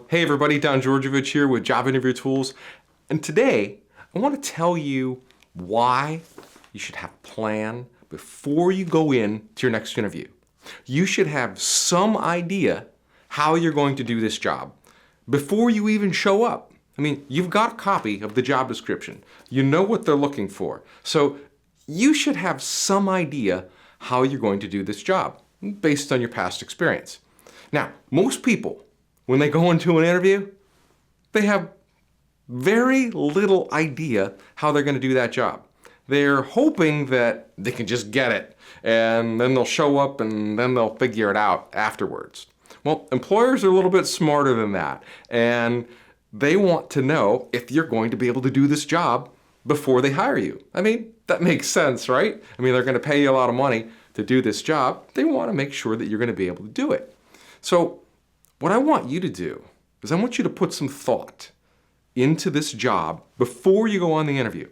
Hey everybody, Don Georgievich here with Job Interview Tools. And today, I want to tell you why you should have a plan before you go in to your next interview. You should have some idea how you're going to do this job before you even show up. I mean, you've got a copy of the job description. You know what they're looking for. So you should have some idea how you're going to do this job based on your past experience. Now, most people, when they go into an interview, they have very little idea how they're going to do that job. They're hoping that they can just get it, and then they'll show up and then they'll figure it out afterwards. Well, employers are a little bit smarter than that, and they want to know if you're going to be able to do this job before they hire you. I mean, that makes sense, right? I mean, they're going to pay you a lot of money to do this job. They want to make sure that you're going to be able to do it. So what I want you to do is I want you to put some thought into this job before you go on the interview.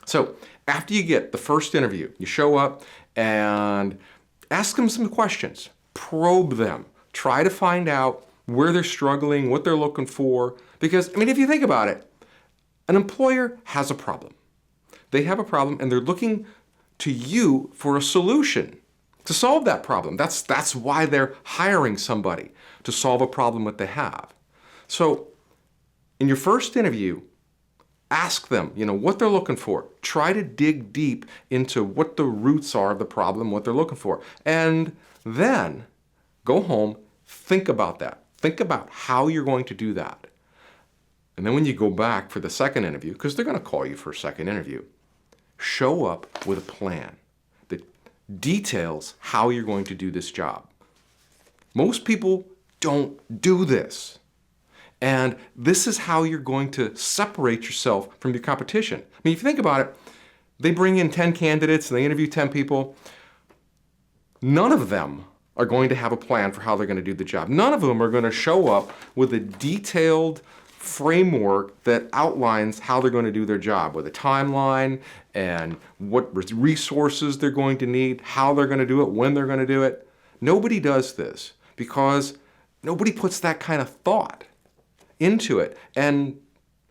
So after you get the first interview, you show up and ask them some questions, probe them, try to find out where they're struggling, what they're looking for. Because, I mean, if you think about it, an employer has a problem. They have a problem and they're looking to you for a solution to solve that problem. That's why they're hiring somebody, to solve a problem that they have. So in your first interview, ask them, what they're looking for. Try to dig deep into what the roots are of the problem, what they're looking for. And then go home, think about that. Think about how you're going to do that. And then when you go back for the second interview, because they're going to call you for a second interview, show up with a plan that details how you're going to do this job. Most people don't do this. And this is how you're going to separate yourself from your competition. I mean, if you think about it, they bring in 10 candidates and they interview 10 people. None of them are going to have a plan for how they're going to do the job. None of them are going to show up with a detailed framework that outlines how they're going to do their job, with a timeline and what resources they're going to need, how they're going to do it, when they're going to do it. Nobody does this because nobody puts that kind of thought into it. And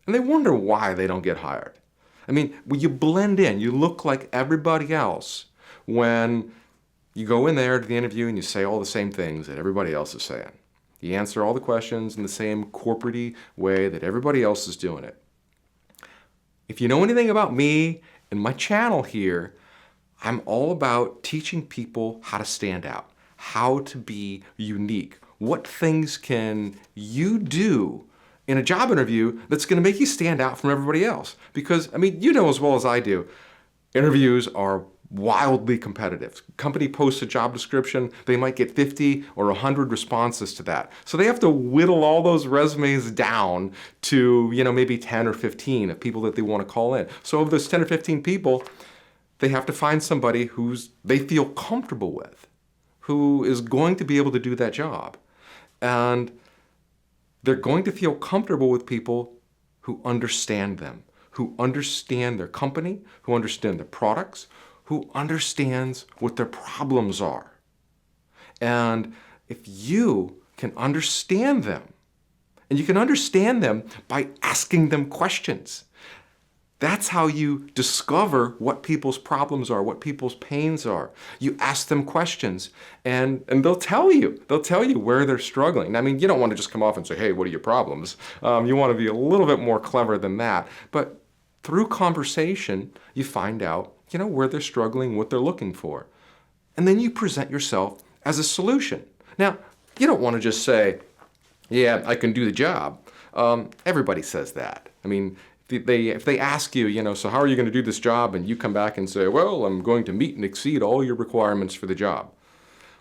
they wonder why they don't get hired. I mean, when you blend in, you look like everybody else when you go in there to the interview and you say all the same things that everybody else is saying. You answer all the questions in the same corporate-y way that everybody else is doing it. If you know anything about me and my channel here, I'm all about teaching people how to stand out, how to be unique. What things can you do in a job interview that's going to make you stand out from everybody else? Because, I mean, you know as well as I do, interviews are wildly competitive. Company posts a job description, they might get 50 or 100 responses to that. So they have to whittle all those resumes down to, maybe 10 or 15 of people that they want to call in. So of those 10 or 15 people, they have to find somebody they feel comfortable with, who is going to be able to do that job. And they're going to feel comfortable with people who understand them, who understand their company, who understand their products, who understands what their problems are. And if you can understand them, and you can understand them by asking them questions, that's how you discover what people's problems are, what people's pains are. You ask them questions, and they'll tell you. They'll tell you where they're struggling. I mean, you don't want to just come off and say, hey, what are your problems? You want to be a little bit more clever than that. But through conversation, you find out, where they're struggling, what they're looking for. And then you present yourself as a solution. Now, you don't want to just say, yeah, I can do the job. Everybody says that. I mean, if they ask you, so how are you going to do this job? And you come back and say, well, I'm going to meet and exceed all your requirements for the job.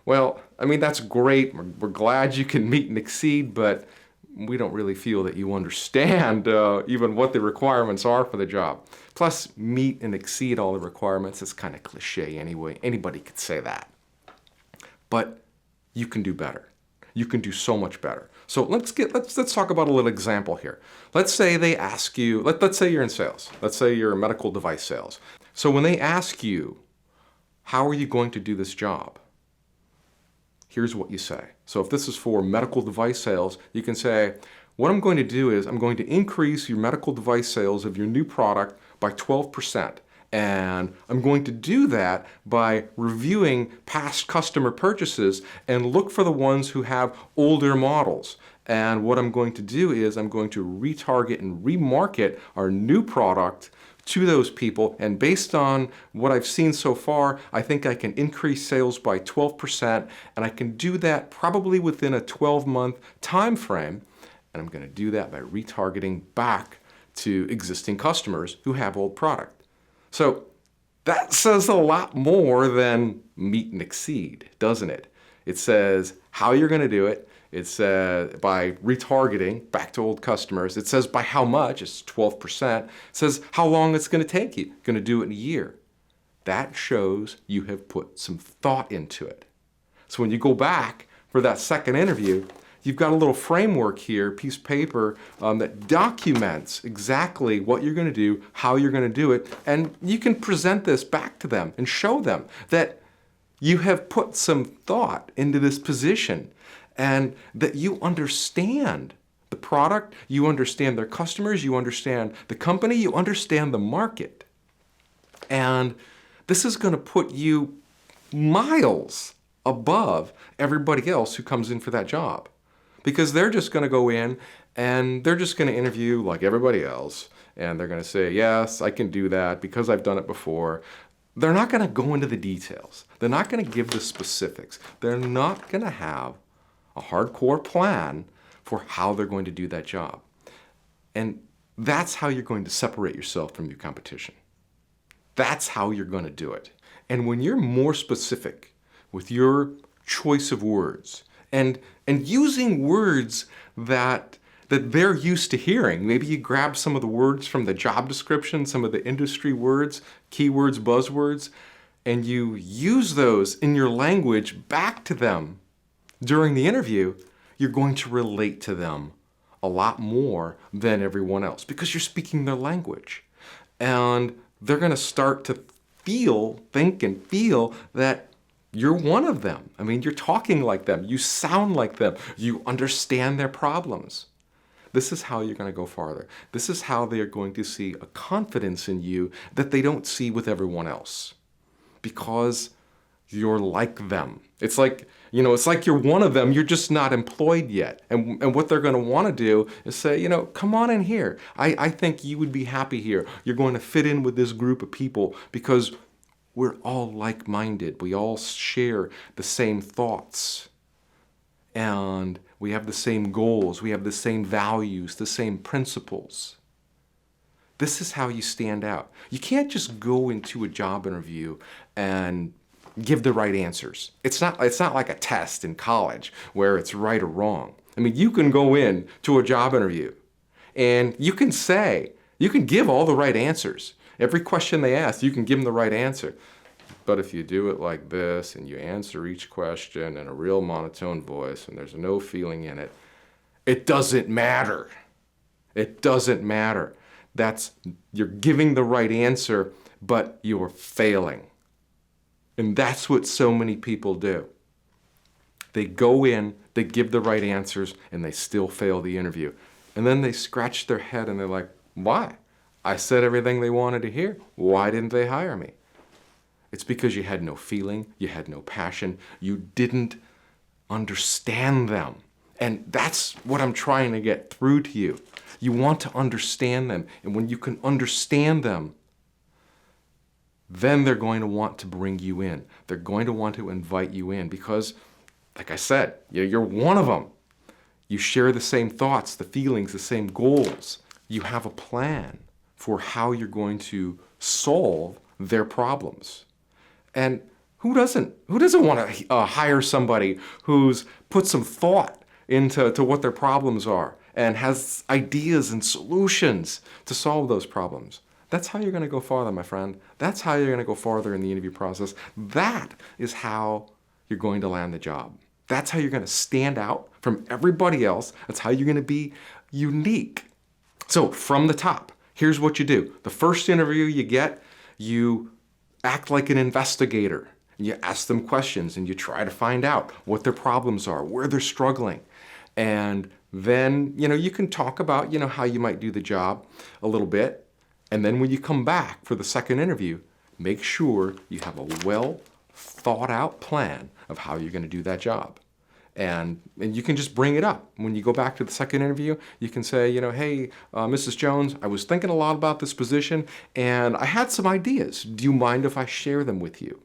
Well, I mean, that's great. We're glad you can meet and exceed, but we don't really feel that you understand even what the requirements are for the job. Plus, meet and exceed all the requirements is kind of cliche anyway. Anybody could say that. But you can do better. You can do so much better. So let's talk about a little example here. Let's say they ask you, let's say you're in sales. Let's say you're in medical device sales. So when they ask you, how are you going to do this job? here's what you say. So if this is for medical device sales, you can say, what I'm going to do is I'm going to increase your medical device sales of your new product by 12%. And I'm going to do that by reviewing past customer purchases and look for the ones who have older models. And what I'm going to do is I'm going to retarget and remarket our new product to those people. And based on what I've seen so far, I think I can increase sales by 12%. And I can do that probably within a 12-month time frame. And I'm going to do that by retargeting back to existing customers who have old product. So that says a lot more than meet and exceed, doesn't it? It says how you're going to do it. It says by retargeting back to old customers. It says by how much, it's 12%. It says how long it's going to take you. Going to do it in a year. That shows you have put some thought into it. So when you go back for that second interview, you've got a little framework here, piece of paper, that documents exactly what you're going to do, how you're going to do it, and you can present this back to them and show them that you have put some thought into this position and that you understand the product, you understand their customers, you understand the company, you understand the market. And this is going to put you miles above everybody else who comes in for that job. Because they're just going to go in and they're just going to interview like everybody else. And they're going to say, yes, I can do that because I've done it before. They're not going to go into the details. They're not going to give the specifics. They're not going to have a hardcore plan for how they're going to do that job. And that's how you're going to separate yourself from your competition. That's how you're going to do it. And when you're more specific with your choice of words, and using words that they're used to hearing. Maybe you grab some of the words from the job description, some of the industry words, keywords, buzzwords, and you use those in your language back to them during the interview. You're going to relate to them a lot more than everyone else because you're speaking their language. And they're going to start to think and feel that you're one of them. I mean, you're talking like them. You sound like them. You understand their problems. This is how you're going to go farther. This is how they are going to see a confidence in you that they don't see with everyone else because you're like them. It's like, it's like you're one of them. You're just not employed yet. And what they're going to want to do is say, come on in here. I think you would be happy here. You're going to fit in with this group of people because we're all like-minded. We all share the same thoughts. And we have the same goals. We have the same values, the same principles. This is how you stand out. You can't just go into a job interview and give the right answers. It's not like a test in college where it's right or wrong. I mean, you can go in to a job interview and you can give all the right answers. Every question they ask, you can give them the right answer. But if you do it like this and you answer each question in a real monotone voice and there's no feeling in it, it doesn't matter. It doesn't matter. You're giving the right answer, but you're failing. And that's what so many people do. They go in, they give the right answers, and they still fail the interview. And then they scratch their head and they're like, why? I said everything they wanted to hear. Why didn't they hire me? It's because you had no feeling, you had no passion, you didn't understand them. And that's what I'm trying to get through to you. You want to understand them. And when you can understand them, then they're going to want to bring you in. They're going to want to invite you in because, like I said, you're one of them. You share the same thoughts, the feelings, the same goals. You have a plan for how you're going to solve their problems. And who doesn't want to hire somebody who's put some thought into what their problems are and has ideas and solutions to solve those problems? That's how you're going to go farther, my friend. That's how you're going to go farther in the interview process. That is how you're going to land the job. That's how you're going to stand out from everybody else. That's how you're going to be unique. So from the top, here's what you do. The first interview you get, you act like an investigator and you ask them questions and you try to find out what their problems are, where they're struggling. And then, you can talk about, how you might do the job a little bit. And then when you come back for the second interview, make sure you have a well thought out plan of how you're going to do that job. And you can just bring it up. When you go back to the second interview, you can say, hey, Mrs. Jones, I was thinking a lot about this position and I had some ideas. Do you mind if I share them with you?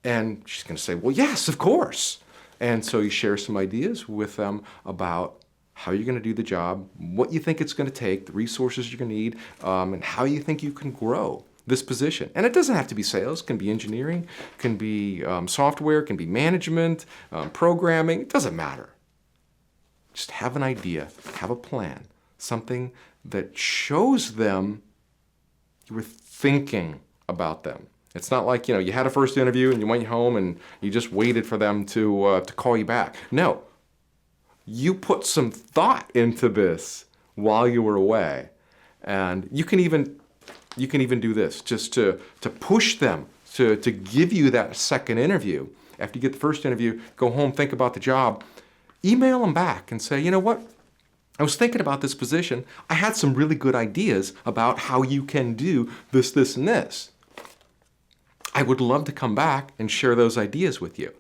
And she's going to say, well, yes, of course. And so you share some ideas with them about how you're going to do the job, what you think it's going to take, the resources you're going to need, and how you think you can grow this position. And it doesn't have to be sales, it can be engineering, can be software, can be management, programming, it doesn't matter. Just have an idea, have a plan, something that shows them you were thinking about them. It's not like, you had a first interview and you went home and you just waited for them to call you back. No, you put some thought into this while you were away. And you can even do this just to push them to give you that second interview. After you get the first interview, go home, think about the job, email them back and say, you know what? I was thinking about this position. I had some really good ideas about how you can do this, this, and this. I would love to come back and share those ideas with you.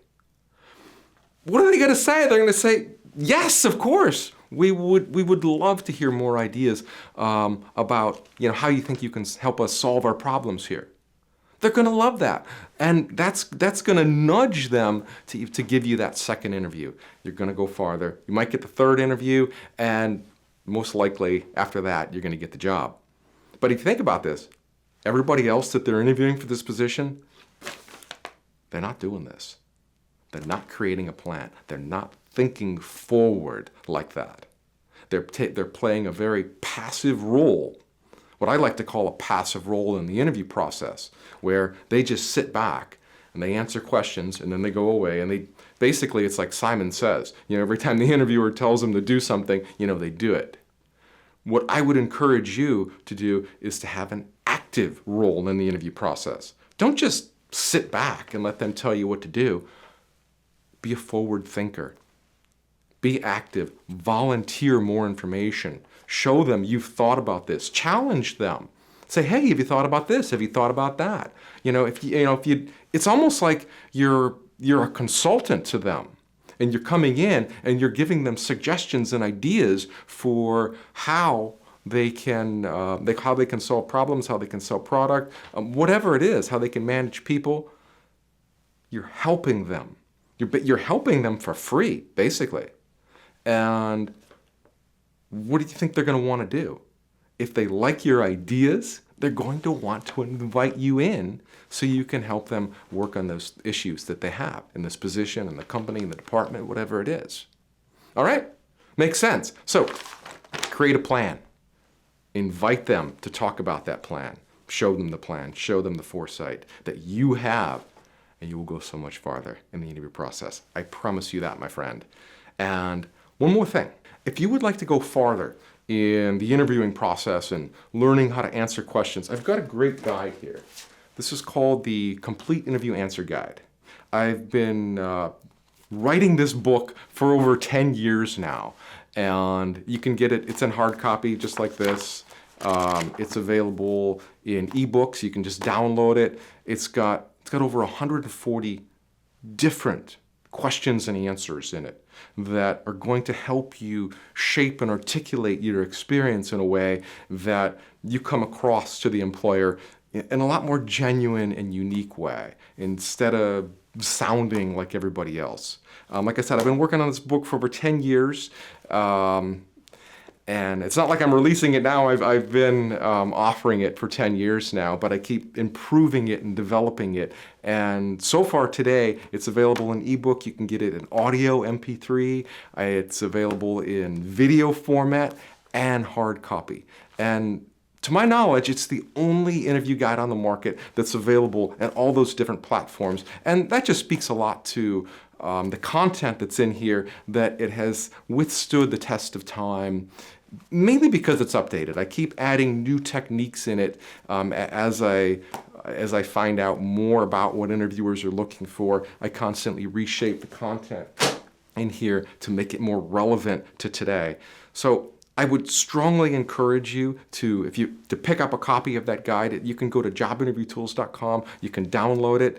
What are they going to say? They're going to say, yes, of course. We would love to hear more ideas about how you think you can help us solve our problems here. They're going to love that, and that's going to nudge them to give you that second interview. You're going to go farther. You might get the third interview, and most likely after that you're going to get the job. But if you think about this, everybody else that they're interviewing for this position, they're not doing this. They're not creating a plan. They're not thinking forward like that. They're playing a very passive role, what I like to call a passive role in the interview process, where they just sit back and they answer questions and then they go away and basically it's like Simon Says. Every time the interviewer tells them to do something, they do it. What I would encourage you to do is to have an active role in the interview process. Don't just sit back and let them tell you what to do. Be a forward thinker. Be active. Volunteer more information. Show them you've thought about this. Challenge them. Say, hey, have you thought about this? Have you thought about that? It's almost like you're a consultant to them, and you're coming in and you're giving them suggestions and ideas for how they can solve problems, how they can sell product, whatever it is, how they can manage people. You're helping them. You're helping them for free, basically. And what do you think they're going to want to do? If they like your ideas, they're going to want to invite you in so you can help them work on those issues that they have in this position, in the company, in the department, whatever it is. All right? Makes sense. So create a plan. Invite them to talk about that plan. Show them the plan. Show them the foresight that you have, and you will go so much farther in the interview process. I promise you that, my friend. And one more thing. If you would like to go farther in the interviewing process and learning how to answer questions, I've got a great guide here. This is called the Complete Interview Answer Guide. I've been writing this book for over 10 years now, and you can get it. It's in hard copy, just like this. It's available in ebooks. You can just download it. It's got over 140 different questions and answers in it that are going to help you shape and articulate your experience in a way that you come across to the employer in a lot more genuine and unique way, instead of sounding like everybody else. Like I said, I've been working on this book for over 10 years. And it's not like I'm releasing it now. I've been offering it for 10 years now, but I keep improving it and developing it. And so far today, it's available in ebook. You can get it in audio, MP3. It's available in video format and hard copy. And to my knowledge, it's the only interview guide on the market that's available at all those different platforms. And that just speaks a lot to the content that's in here, that it has withstood the test of time, mainly because it's updated. I keep adding new techniques in it as I find out more about what interviewers are looking for. I constantly reshape the content in here to make it more relevant to today. So I would strongly encourage you to pick up a copy of that guide. You can go to jobinterviewtools.com. You can download it.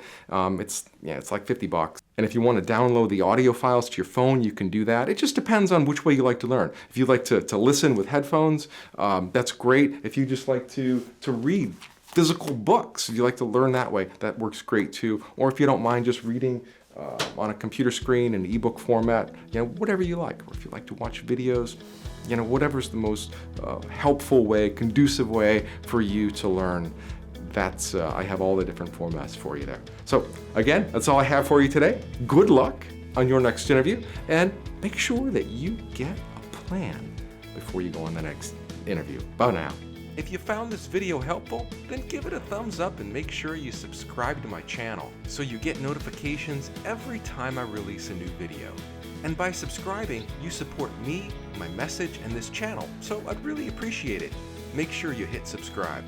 It's like $50. And if you want to download the audio files to your phone, you can do that. It just depends on which way you like to learn. If you like to listen with headphones, that's great. If you just like to read physical books, if you like to learn that way, that works great too. Or if you don't mind just reading on a computer screen in ebook format, whatever you like. Or if you like to watch videos, whatever's the most helpful way, conducive way for you to learn. That's I have all the different formats for you there. So again, that's all I have for you today. Good luck on your next interview, and make sure that you get a plan before you go on the next interview. Bye now. If you found this video helpful, then give it a thumbs up and make sure you subscribe to my channel so you get notifications every time I release a new video. And by subscribing, you support me, my message, and this channel, so I'd really appreciate it. Make sure you hit subscribe.